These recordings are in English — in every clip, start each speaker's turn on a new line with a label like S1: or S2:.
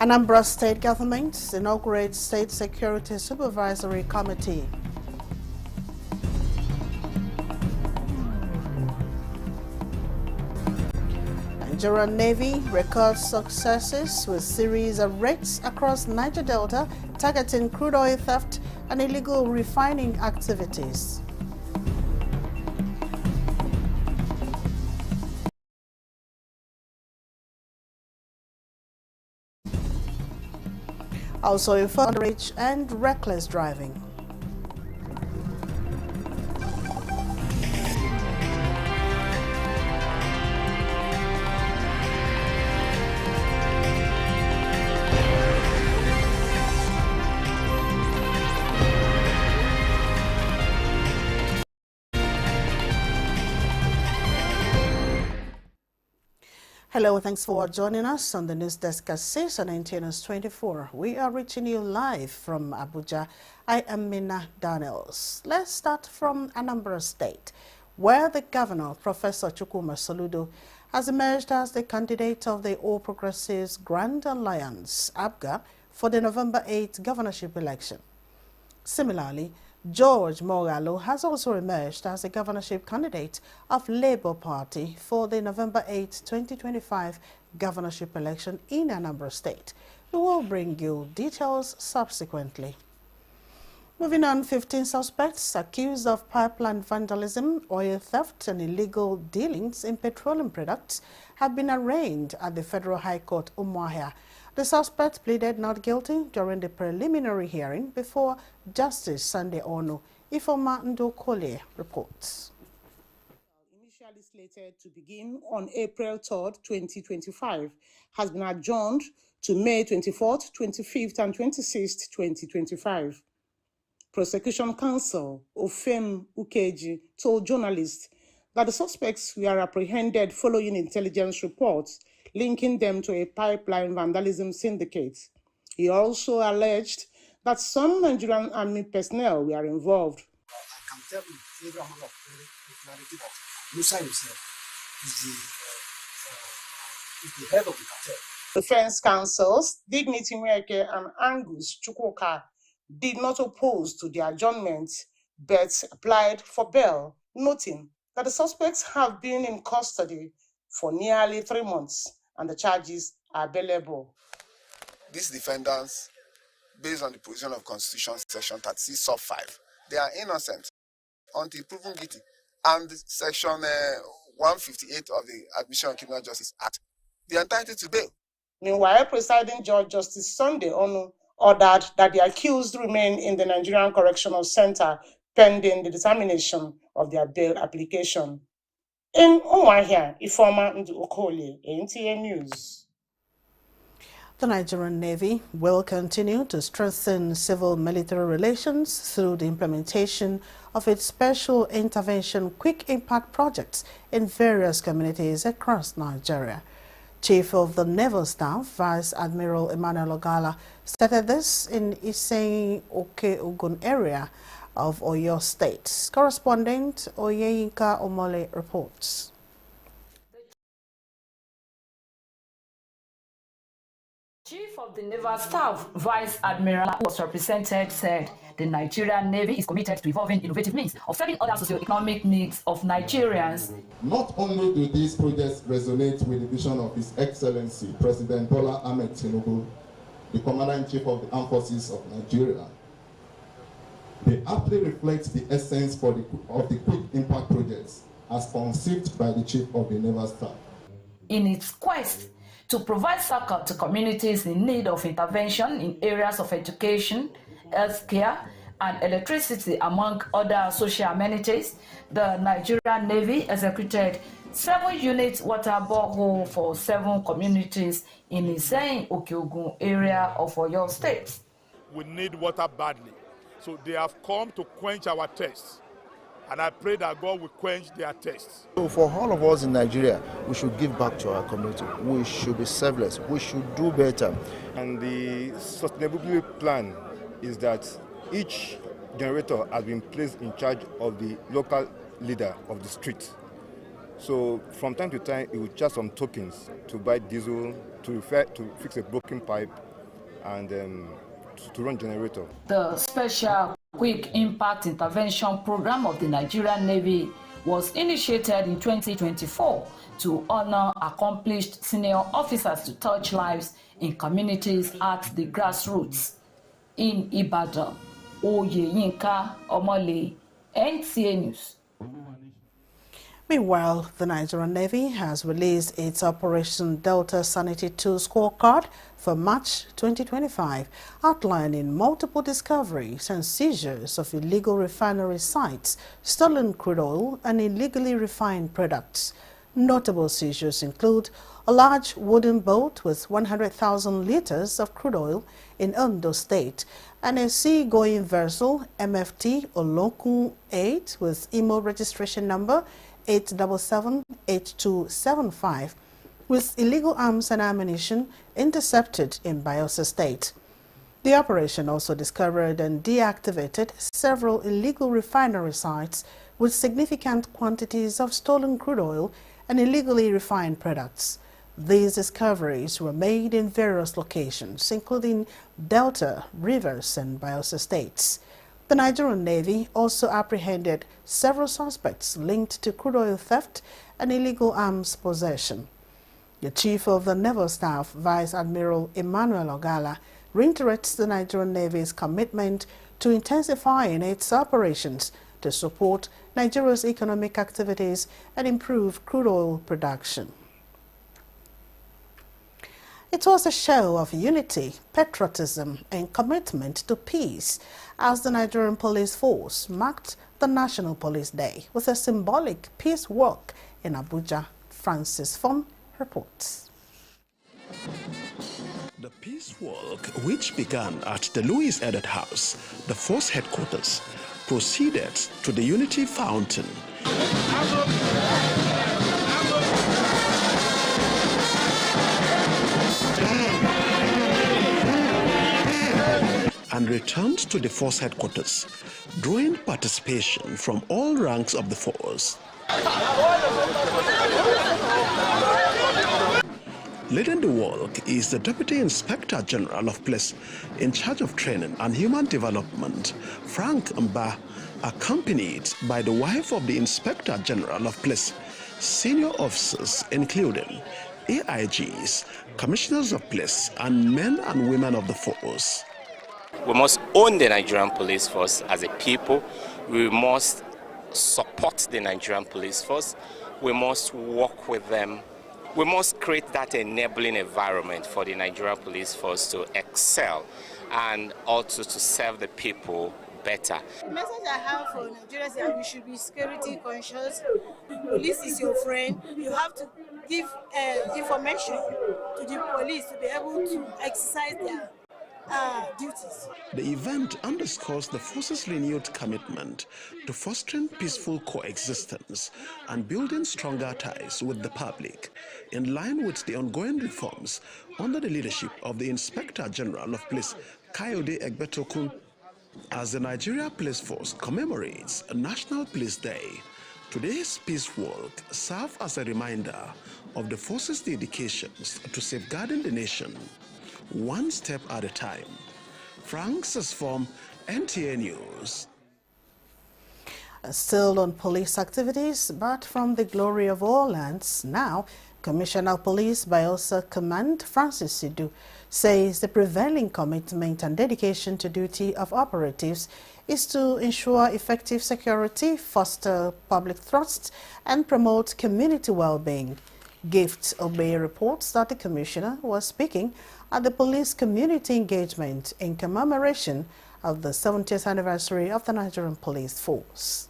S1: Anambra State Government inaugurates State Security Supervisory Committee. Nigerian Navy records successes with series of raids across Niger Delta targeting crude oil theft and illegal refining activities. Also in underage and reckless driving. Hello, thanks for joining us on the News Desk at 6 on NTN 24. We are reaching you live from Abuja. I am Mina Daniels. Let's start from Anambra State, where the governor, Professor Chukwuma Soludo, has emerged as the candidate of the All Progressives Grand Alliance, ABGA, for the November 8 governorship election. Similarly, George Moghalu has also emerged as a governorship candidate of Labour Party for the November 8, 2025 governorship election in Anambra State. We will bring you details subsequently. Moving on, 15 suspects accused of pipeline vandalism, oil theft and illegal dealings in petroleum products have been arraigned at the Federal High Court, Umuahia. The suspect pleaded not guilty during the preliminary hearing before Justice Sunday Onu. Ifoma Ndokole reports.
S2: Initially slated to begin on April 3rd, 2025, has been adjourned to May 24th, 25th, and 26th, 2025. Prosecution counsel Ofem Ukeji told journalists that the suspects were apprehended following intelligence reports linking them to a pipeline vandalism syndicate. He also alleged that some Nigerian army personnel were involved.
S3: I can tell you the flavor of popularity that Musa himself is the head of the cartel.
S2: Defense counsels Dignity Nweke and Angus Chukwuka did not oppose to the adjournment, but applied for bail, noting that the suspects have been in custody for nearly 3 months and the charges are bailable.
S4: These defendants, based on the position of Constitution Section 36 sub 5, they are innocent until proven guilty. And Section 158 of the Admission of Criminal Justice Act, they are entitled to bail.
S2: Meanwhile, presiding Judge Justice Sunday Onu ordered that the accused remain in the Nigerian Correctional Center pending the determination of their bail application. In Umuahia, Ifoma Ndokole, NTN News.
S1: The Nigerian Navy will continue to strengthen civil-military relations through the implementation of its special intervention quick impact projects in various communities across Nigeria. Chief of the Naval Staff, Vice Admiral Emmanuel Ogala, stated this in Iseyin Oke-Ogun area of Oyo State. Correspondent Oyeyinka Omole reports.
S5: Chief of the Naval Staff, Vice Admiral, who was represented, said the Nigerian Navy is committed to evolving innovative means of serving other socio-economic needs of Nigerians.
S6: Not only do these projects resonate with the vision of His Excellency President Bola Ahmed Tinubu, the Commander-in-Chief of the Armed Forces of Nigeria, they aptly reflect the essence of the quick impact projects as conceived by the Chief of the Naval Staff.
S5: In its quest to provide succor to communities in need of intervention in areas of education, healthcare, and electricity, among other social amenities, the Nigerian Navy executed 7-unit water borehole for 7 communities in the Iseyin Oke-Ogun area of Oyo State.
S7: We need water badly. So they have come to quench our thirst. And I pray that God will quench their thirst.
S8: So for all of us in Nigeria, we should give back to our community. We should be selfless. We should do better.
S9: And the sustainability plan is that each generator has been placed in charge of the local leader of the street. So from time to time, it will charge some tokens to buy diesel, to fix a broken pipe, and to run generator.
S5: The Special Quick Impact Intervention Program of the Nigerian Navy was initiated in 2024 to honor accomplished senior officers to touch lives in communities at the grassroots. In Ibadan, Oyeyinka Omole, NTA News.
S1: Meanwhile, the Nigerian Navy has released its Operation Delta Sanity 2 scorecard for March 2025, outlining multiple discoveries and seizures of illegal refinery sites, stolen crude oil, and illegally refined products. Notable seizures include a large wooden boat with 100,000 liters of crude oil in Ondo State, and a sea-going vessel, MFT Olokun 8, with IMO registration number 8778275, with illegal arms and ammunition intercepted in Bayelsa State. The operation also discovered and deactivated several illegal refinery sites with significant quantities of stolen crude oil and illegally refined products. These discoveries were made in various locations, including Delta, Rivers, and Bayelsa states. The Nigerian Navy also apprehended several suspects linked to crude oil theft and illegal arms possession. The Chief of the Naval Staff, Vice Admiral Emmanuel Ogala, reiterates the Nigerian Navy's commitment to intensifying its operations to support Nigeria's economic activities and improve crude oil production. It was a show of unity, patriotism, and commitment to peace as the Nigerian Police Force marked the National Police Day with a symbolic peace walk in Abuja. Francis Fon reports.
S10: The Peace Walk, which began at the Louis Edet House, the force headquarters, proceeded to the Unity Fountain. And returned to the force headquarters, drawing participation from all ranks of the force. Leading the walk is the Deputy Inspector General of Police in charge of training and human development, Frank Mba, accompanied by the wife of the Inspector General of Police, senior officers including AIGs, Commissioners of Police, and men and women of the force.
S11: We must own the Nigerian Police Force as a people. We must support the Nigerian Police Force. We must work with them. We must create that enabling environment for the Nigerian Police Force to excel and also to serve the people better.
S12: The message I have for Nigerians is that we should be security conscious. Police is your friend. You have to give information to the police to be able to exercise their duties.
S10: The event underscores the force's renewed commitment to fostering peaceful coexistence and building stronger ties with the public, in line with the ongoing reforms under the leadership of the Inspector General of Police, Kayode Egbetokun. As the Nigeria Police Force commemorates National Police Day, today's Peace Walk serves as a reminder of the force's dedications to safeguarding the nation, one step at a time. Francis from NTA News.
S1: Still on police activities, but from the glory of all lands, now Commissioner of Police Bayelsa Command Francis Sidu says the prevailing commitment and dedication to duty of operatives is to ensure effective security, foster public trust, and promote community well-being. Gift Obey reports that the Commissioner was speaking at the police community engagement in commemoration of the 70th anniversary of the Nigerian Police Force.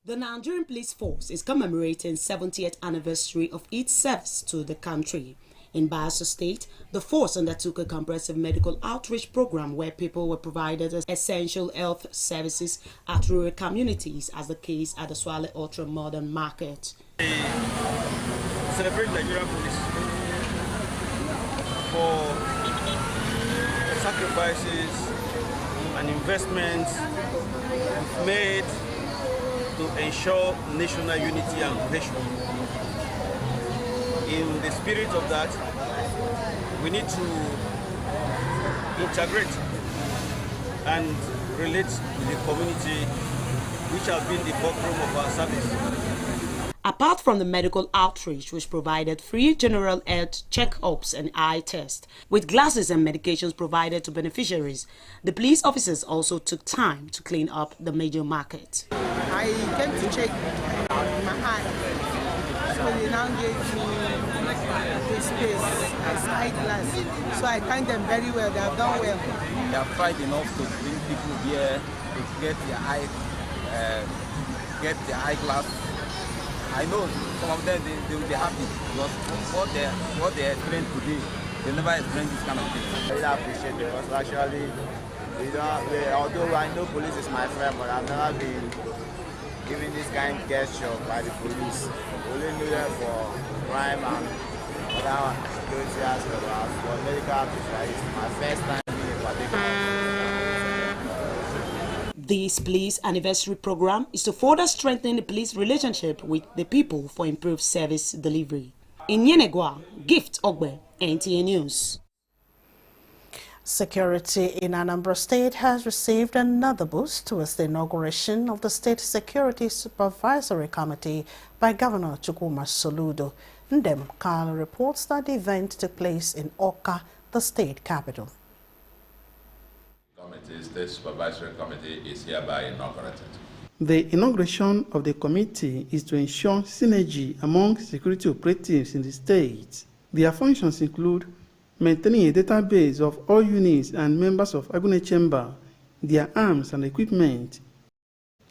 S13: The Nigerian Police Force is commemorating 70th anniversary of its service to the country. In Bayelsa State, the force undertook a comprehensive medical outreach program where people were provided essential health services at rural communities, as the case at the Swale Ultra Modern Market.
S14: Celebrate Nigerian police for sacrifices and investments made to ensure national unity and cohesion. In the spirit of that, we need to integrate and relate with the community, which has been the fulcrum of our service.
S13: Apart from the medical outreach, which provided free general health check-ups and eye tests, with glasses and medications provided to beneficiaries, the police officers also took time to clean up the major market.
S15: I came to check my eye, so they now gave me this space as eyeglass. So I thank them very well. They have done well.
S16: They have tried enough to bring people here to get their eyeglass. I know some of them they will be happy because what they explained today, they never explained this kind of thing.
S17: I really appreciate it because actually, although I know police is my friend, but I've never been given this kind of gesture by the police. We only knew them for crime and other security aspects. For medical officers, it's my first time being a particular.
S13: This police anniversary program is to further strengthen the police relationship with the people for improved service delivery. In Yenegua, Gift Ogbe, NTA News.
S1: Security in Anambra State has received another boost towards the inauguration of the State Security Supervisory Committee by Governor Chukwuma Soludo. Ndem Kala reports that the event took place in Awka, the state capital.
S18: The State Supervisory Committee is hereby inaugurated.
S19: The inauguration of the committee is to ensure synergy among security operatives in the state. Their functions include maintaining a database of all units and members of Agune Chamber, their arms and equipment,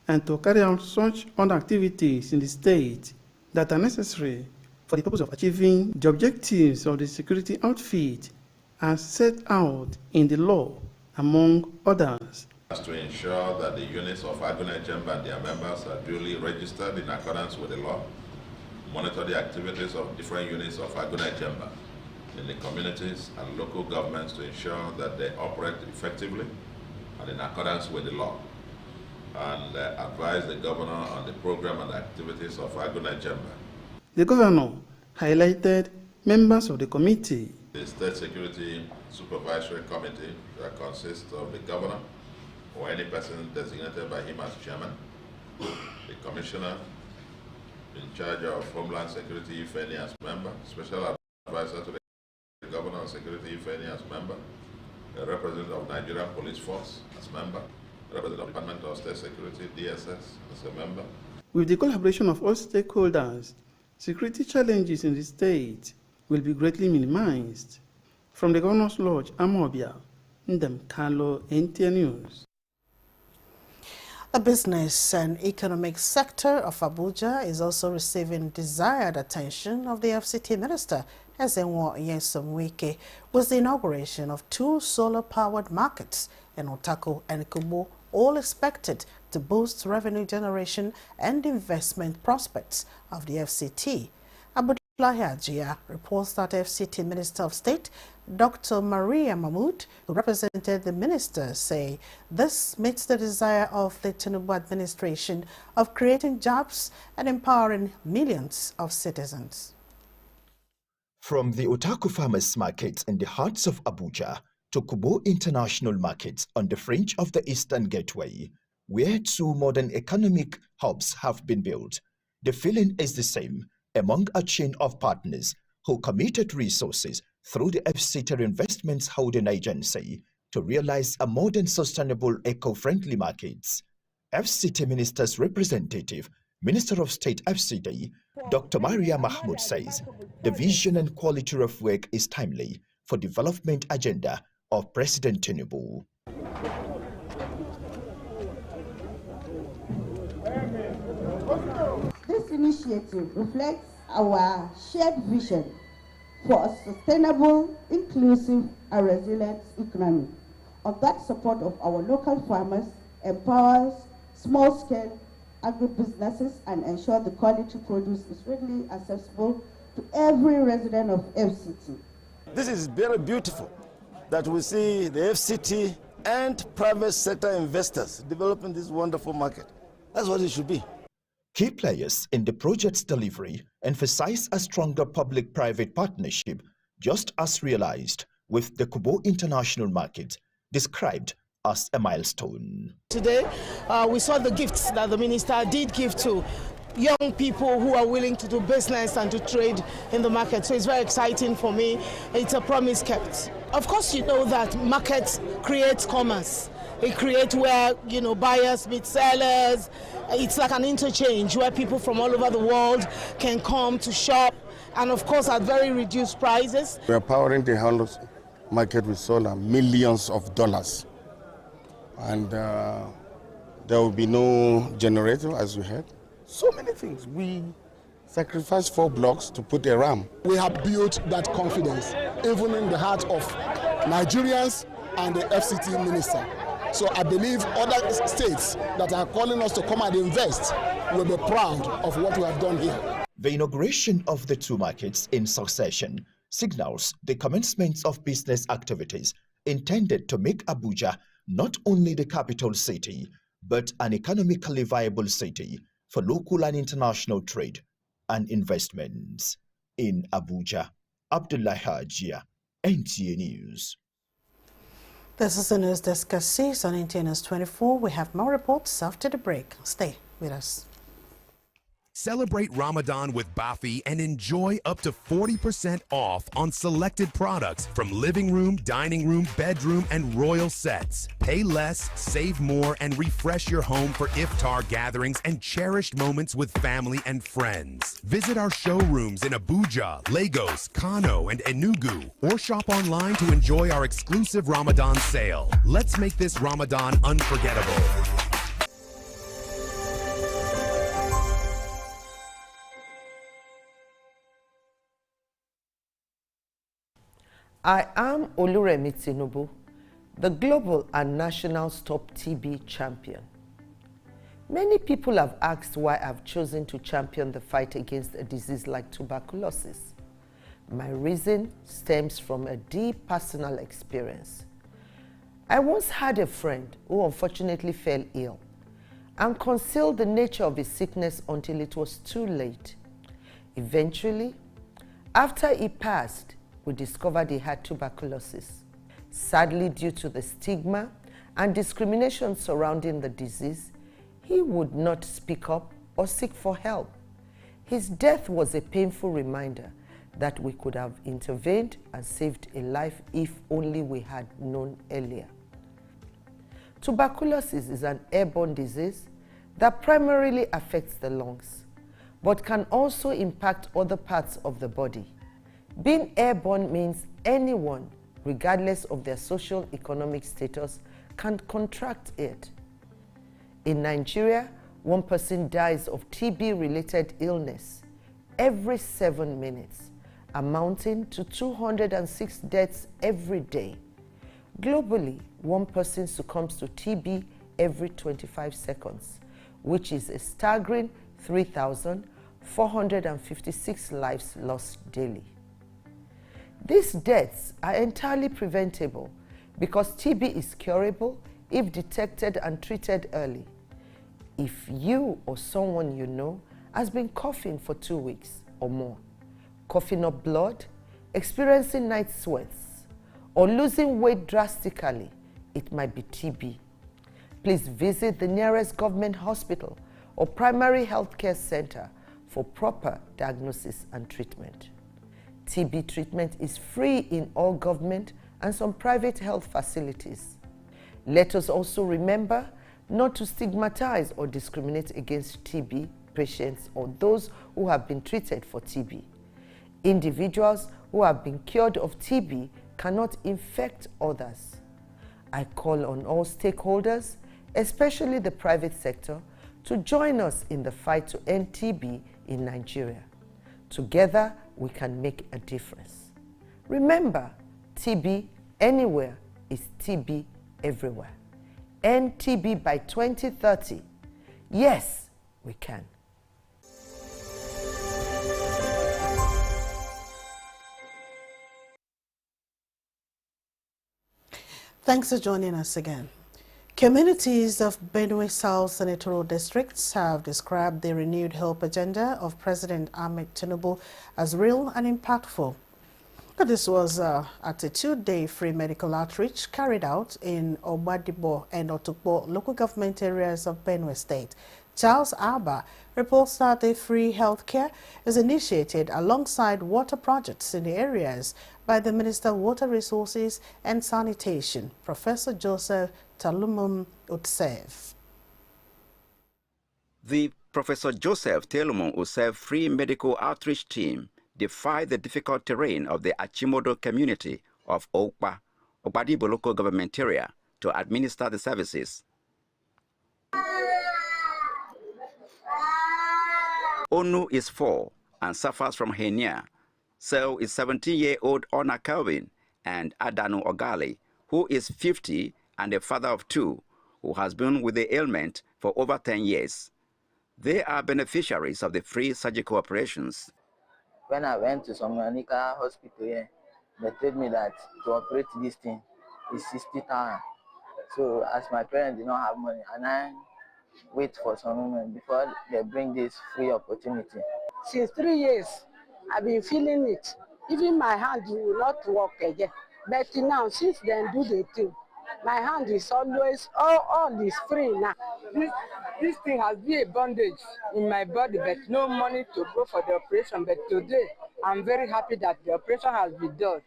S19: and to carry out such other activities in the state that are necessary for the purpose of achieving the objectives of the security outfit as set out in the law, among others.
S18: As to ensure that the units of Agune Chamber and their members are duly registered in accordance with the law, monitor the activities of different units of Agune Chamber in the communities and local governments to ensure that they operate effectively and in accordance with the law, and advise the governor on the program and activities of Agune Chamber.
S19: The governor highlighted members of the committee.
S18: The State Security Supervisory Committee that consists of the governor or any person designated by him as chairman, the commissioner in charge of Homeland Security, if any, as member, special advisor to the governor of security, if any, as member, a representative of Nigerian Police Force as member, a representative of the Department of State Security, DSS, as a member.
S19: With the collaboration of all stakeholders, security challenges in the state will be greatly minimized. From the Governor's Lodge, Amobia, Ndem Kalo, NTA News.
S1: The business and economic sector of Abuja is also receiving desired attention of the FCT Minister, Ezenwo Nyesom Wike, with the inauguration of 2 solar-powered markets in Otako and Kubo, all expected to boost revenue generation and investment prospects of the FCT. Abdullahi Ajia reports that FCT Minister of State, Dr. Maria Mahmood, who represented the minister, say this meets the desire of the Tinubu administration of creating jobs and empowering millions of citizens.
S20: From the Otako Farmers Market in the hearts of Abuja to Kubo International Market on the fringe of the Eastern Gateway, where 2 modern economic hubs have been built, the feeling is the same among a chain of partners who committed resources through the FCT Investments Holding Agency to realize a modern, sustainable, eco-friendly markets. FCT Minister's representative, Minister of State FCT, Dr. Maria Mahmood says the vision and quality of work is timely for development agenda of President Tinubu.
S21: This initiative reflects our shared vision for a sustainable, inclusive, and resilient economy. On that support of our local farmers empowers small-scale agribusinesses and ensure the quality produce is readily accessible to every resident of FCT.
S22: This is very beautiful that we see the FCT and private sector investors developing this wonderful market. That's what it should be.
S20: Key players in the project's delivery emphasize a stronger public-private partnership, just as realized with the Kubo International Market described as a milestone.
S3: Today, we saw the gifts that the minister did give to young people who are willing to do business and to trade in the market. So it's very exciting for me. It's a promise kept. Of course, you know that markets create commerce. It creates where, you know, buyers meet sellers. It's like an interchange where people from all over the world can come to shop, and of course at very reduced prices.
S4: We are powering the whole market with solar, millions of dollars. And there will be no generator, as we heard. So many things. We sacrificed 4 blocks to put a RAM.
S23: We have built that confidence, even in the heart of Nigerians and the FCT minister. So I believe other states that are calling us to come and invest will be proud of what we have done here.
S20: The inauguration of the 2 markets in succession signals the commencement of business activities intended to make Abuja not only the capital city, but an economically viable city for local and international trade and investments. In Abuja, Abdullahi Hajia, NTA News.
S1: This is the News Desk at 6 on NTA News 24. We have more reports after the break. Stay with us.
S24: Celebrate Ramadan with Bafi and enjoy up to 40% off on selected products from living room, dining room, bedroom, and royal sets. Pay less, save more, and refresh your home for iftar gatherings and cherished moments with family and friends. Visit our showrooms in Abuja, Lagos, Kano, and Enugu, or shop online to enjoy our exclusive Ramadan sale. Let's make this Ramadan unforgettable.
S25: I am Oluremi Tinubu, the global and national Stop TB champion. Many people have asked why I've chosen to champion the fight against a disease like tuberculosis. My reason stems from a deep personal experience. I once had a friend who unfortunately fell ill and concealed the nature of his sickness until it was too late. Eventually, after he passed, we discovered he had tuberculosis. Sadly, due to the stigma and discrimination surrounding the disease, he would not speak up or seek for help. His death was a painful reminder that we could have intervened and saved a life if only we had known earlier. Tuberculosis is an airborne disease that primarily affects the lungs, but can also impact other parts of the body. Being airborne means anyone, regardless of their socio-economic status, can contract it. In Nigeria, 1 person dies of TB-related illness every 7 minutes, amounting to 206 deaths every day. Globally, 1 person succumbs to TB every 25 seconds, which is a staggering 3,456 lives lost daily. These deaths are entirely preventable because TB is curable if detected and treated early. If you or someone you know has been coughing for 2 weeks or more, coughing up blood, experiencing night sweats, or losing weight drastically, it might be TB. Please visit the nearest government hospital or primary healthcare center for proper diagnosis and treatment. TB treatment is free in all government and some private health facilities. Let us also remember not to stigmatize or discriminate against TB patients or those who have been treated for TB. Individuals who have been cured of TB cannot infect others. I call on all stakeholders, especially the private sector, to join us in the fight to end TB in Nigeria. Together, we can make a difference. Remember, TB anywhere is TB everywhere. End TB by 2030. Yes, we can.
S1: Thanks for joining us again. Communities of Benue South senatorial districts have described the renewed hope agenda of President Ahmed Tinubu as real and impactful. This was at a 2-day free medical outreach carried out in Ogbadibo and Otukpo local government areas of Benue State. Charles Abba reports that the free healthcare is initiated alongside water projects in the areas by the Minister of Water Resources and Sanitation, Professor Joseph Talumum Utsev.
S2: The Professor Joseph Talumum Utsev Free Medical Outreach Team defied the difficult terrain of the Achimodo community of Okpa, Ogbadibo local government area to administer the services. Onu is 4 and suffers from hernia. So is 17-year-old Ona Calvin and Adanu Ogali, who is 50 and a father of 2, who has been with the ailment for over 10 years. They are beneficiaries of the free surgical operations.
S6: When I went to Somanica hospital here, they told me that to operate this thing is 60,000. So as my parents did not have money, and I wait for some moment before they bring this free opportunity.
S7: Since 3 years, I've been feeling it. Even my hand will not work again. But now, since they do the thing, my hand is always, all is free now.
S8: This thing has been a bondage in my body, but no money to go for the operation. But today, I'm very happy that the operation has been done.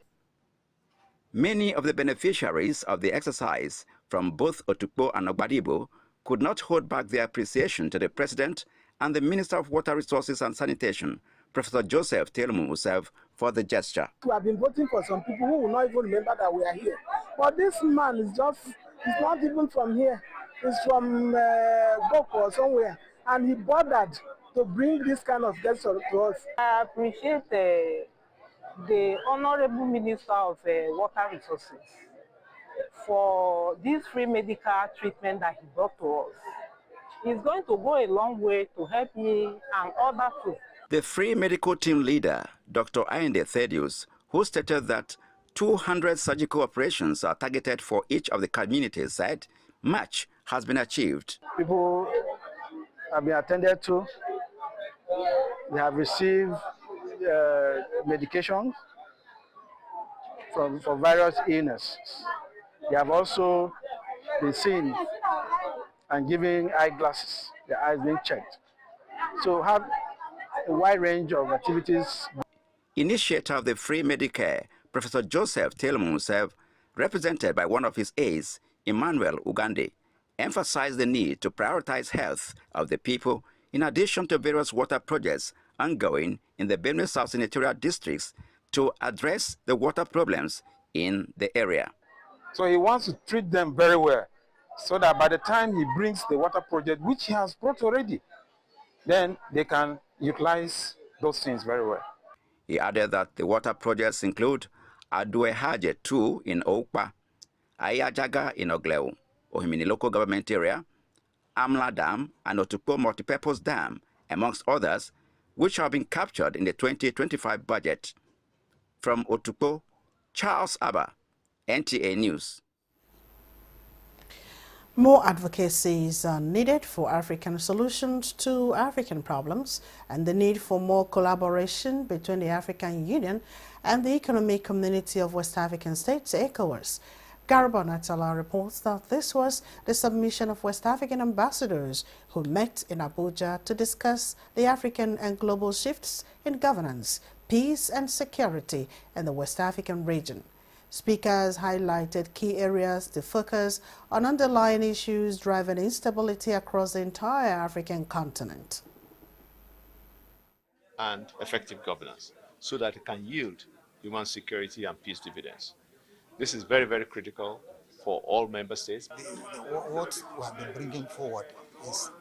S2: Many of the beneficiaries of the exercise from both Otukpo and Ogbadibo could not hold back their appreciation to the President and the Minister of Water Resources and Sanitation, Professor Joseph Talumum Utsev, for the gesture.
S8: We have been voting for some people who will not even remember that we are here. But this man is not even from here. He's from Boko or somewhere. And he bothered to bring this kind of gesture to us.
S7: I appreciate the Honorable Minister of Water Resources for this free medical treatment that he brought to us. It's going to go a long way to help me and others too.
S2: The free medical team leader, Dr. Ainde Thaddeus, who stated that 200 surgical operations are targeted for each of the communities, said much has been achieved.
S8: People have been attended to. They have received medication for various illnesses. They have also been seen and given eyeglasses, their eyes being checked. So have a wide range of activities.
S2: Initiator of the free Medicare, Professor Joseph Talumum Utsev, represented by one of his aides, Emmanuel Ugande, emphasized the need to prioritize health of the people in addition to various water projects ongoing in the Benue South senatorial districts to address the water problems in the area.
S9: So he wants to treat them very well so that by the time he brings the water project, which he has brought already, then they can utilize those things very well.
S2: He added that the water projects include Aduehaje 2 in Okpa, Ayajaga in Ogleu, Ohimini local government area, Amla Dam and Otukpo Multipurpose Dam, amongst others, which have been captured in the 2025 budget. From Otukpo, Charles Abba, NTA News.
S1: More advocacies are needed for African solutions to African problems and the need for more collaboration between the African Union and the Economic Community of West African States, ECOWAS. Garba Natala reports that this was the submission of West African ambassadors who met in Abuja to discuss the African and global shifts in governance, peace and security in the West African region. Speakers highlighted key areas to focus on underlying issues driving instability across the entire African continent.
S26: And effective governance so that it can yield human security and peace dividends. This is very, very critical for all member states.
S27: What we have been bringing forward is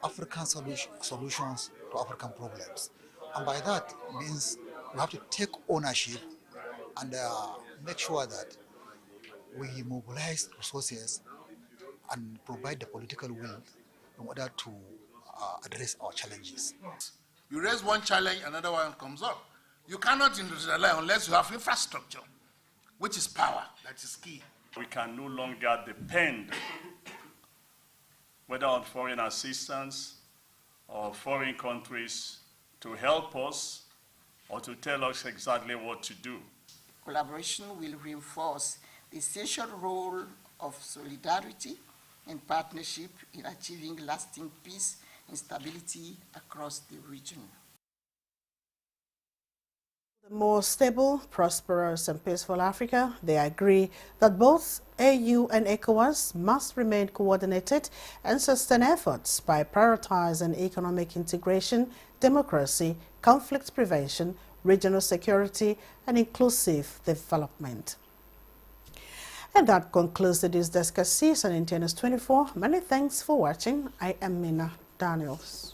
S27: African solutions to African problems. And by that means we have to take ownership and make sure that we mobilize resources and provide the political will in order to address our challenges.
S28: You raise one challenge, another one comes up. You cannot industrialize unless you have infrastructure, which is power, that is key.
S29: We can no longer depend, whether on foreign assistance or foreign countries, to help us or to tell us exactly what to do.
S5: Collaboration will reinforce the essential role of solidarity and partnership in achieving lasting peace and stability across the region.
S1: The more stable, prosperous and peaceful Africa, they agree that both AU and ECOWAS must remain coordinated and sustain efforts by prioritizing economic integration, democracy, conflict prevention, regional security and inclusive development. And that concludes today's Desk at 6 on NTNS 24. Many thanks for watching. I am Mina Daniels.